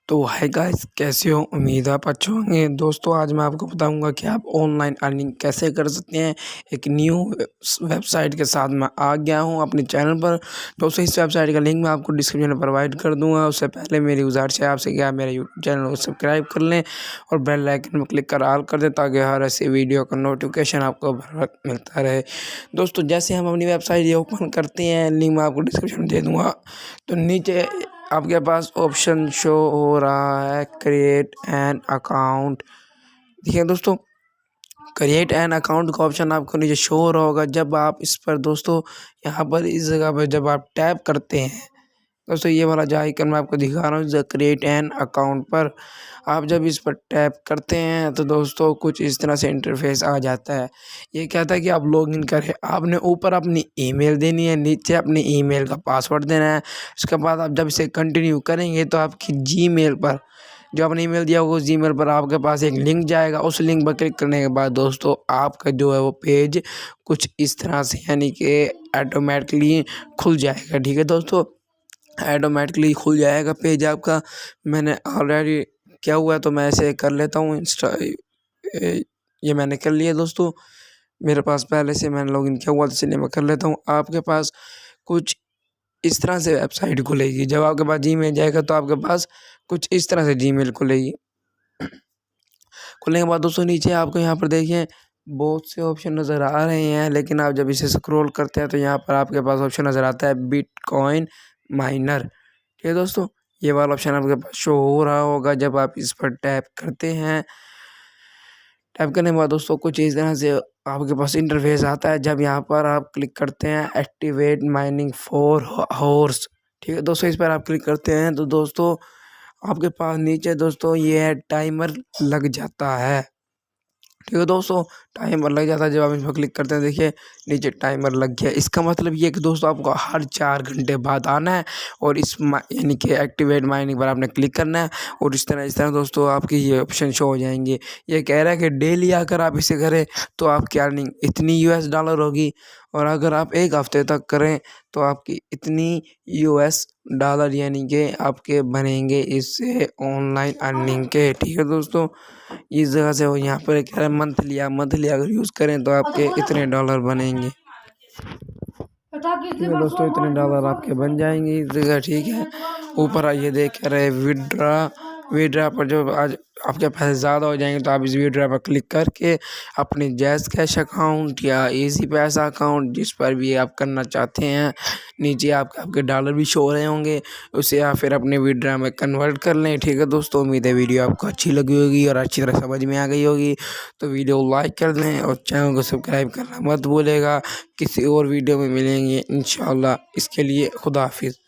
तो hi guys, कैसे हो? उम्मीद आप अच्छे होंगे। दोस्तों, आज मैं आपको बताऊंगा कि आप ऑनलाइन अर्निंग कैसे कर सकते हैं। एक न्यू वेबसाइट के साथ मैं आ गया हूं अपने चैनल पर। दोस्तों, इस वेबसाइट का लिंक मैं आपको डिस्क्रिप्शन में प्रोवाइड कर दूंगा। उससे पहले मेरी गुजारिश है आपसे कि आप मेरे यूट्यूब चैनल को सब्सक्राइब कर लें और बेल आइकन पर क्लिक कर ऑल कर दें, ताकि हर ऐसी वीडियो का नोटिफिकेशन आपको बर वक्त मिलता रहे। दोस्तों, जैसे हम अपनी वेबसाइट ये ओपन करते हैं, लिंक मैं आपको डिस्क्रिप्शन में दे दूँगा। तो नीचे आपके पास ऑप्शन शो हो रहा है, क्रिएट एन अकाउंट। देखिए दोस्तों, क्रिएट एन अकाउंट का ऑप्शन आपको नीचे शो हो रहा होगा। जब आप इस पर दोस्तों यहाँ पर इस जगह पर जब आप टैप करते हैं दोस्तों, ये वाला जो आइकन मैं आपको दिखा रहा हूँ क्रिएट एन अकाउंट पर, आप जब इस पर टैप करते हैं तो दोस्तों कुछ इस तरह से इंटरफेस आ जाता है। ये कहता है कि आप लॉगिन करें। आपने ऊपर अपनी ईमेल देनी है, नीचे अपनी ईमेल का पासवर्ड देना है। उसके बाद आप जब इसे कंटिन्यू करेंगे तो आपकी जीमेल पर जो आपने ईमेल दिया होगा, उस जीमेल पर आपके पास एक लिंक जाएगा। उस लिंक पर क्लिक करने के बाद दोस्तों आपका जो है वो पेज कुछ इस तरह से यानी कि ऑटोमेटिकली खुल जाएगा। ठीक है दोस्तों, ऑटोमेटिकली खुल जाएगा पेज आपका। मैंने ऑलरेडी किया हुआ है तो मैं ऐसे कर लेता हूँ। ये मैंने कर लिया दोस्तों। मेरे पास पहले से मैंने लॉगिन किया हुआ, तो इसलिए मैं कर लेता हूँ। आपके पास कुछ इस तरह से वेबसाइट खुलेगी। जब आपके पास जीमेल जाएगा तो आपके पास कुछ इस तरह से जीमेल खुलेगी। खुलने के बाद दोस्तों नीचे आपको यहाँ पर देखिए बहुत से ऑप्शन नज़र आ रहे हैं, लेकिन आप जब इसे स्क्रॉल करते हैं तो यहाँ पर आपके पास ऑप्शन नज़र आता है बिटकॉइन माइनर। ठीक है दोस्तों, ये वाला ऑप्शन आपके पास शो हो रहा होगा। जब आप इस पर टैप करते हैं, टैप करने के बाद दोस्तों कुछ इस तरह से आपके पास इंटरफेस आता है। जब यहाँ पर आप क्लिक करते हैं एक्टिवेट माइनिंग फॉर हॉर्स, ठीक है दोस्तों, इस पर आप क्लिक करते हैं तो दोस्तों आपके पास नीचे दोस्तों ये टाइमर लग जाता है। ठीक है दोस्तों, टाइमर लग जाता है जब आप इस पर क्लिक करते हैं। देखिए नीचे टाइमर लग गया। इसका मतलब ये कि दोस्तों आपको हर 4 घंटे बाद आना है और इस यानी कि एक्टिवेट माइनिंग पर आपने क्लिक करना है। और इस तरह दोस्तों आपकी ये ऑप्शन शो हो जाएंगे। ये कह रहा है कि डेली आकर आप इसे करें तो आपकी अर्निंग इतनी $US होगी, और अगर आप एक हफ्ते तक करें तो आपकी इतनी $US यानी कि आपके बनेंगे इससे ऑनलाइन अर्निंग के। ठीक है दोस्तों, इस जगह से वो यहाँ पर कह रहा है मंथली अगर यूज़ करें तो आपके इतने डॉलर बनेंगे। ठीक है दोस्तों, इतने डॉलर आपके बन जाएंगे इस जगह। ठीक है, ऊपर आइए देख रहे विड्रा पर जो आज आपके पैसे ज़्यादा हो जाएंगे तो आप इस विड्रा पर क्लिक करके अपने जैज़ कैश अकाउंट या इजी पैसा अकाउंट जिस पर भी आप करना चाहते हैं, नीचे आपके डॉलर भी शो हो रहे होंगे, उसे आप फिर अपने विड्रा में कन्वर्ट कर लें। ठीक है दोस्तों, उम्मीद है वीडियो आपको अच्छी लगी होगी और अच्छी तरह समझ में आ गई होगी। तो वीडियो लाइक कर दें और चैनल को सब्सक्राइब करना मत भूलेगा। किसी और वीडियो में मिलेंगे इंशाल्लाह। इसके लिए खुदा हाफिज़।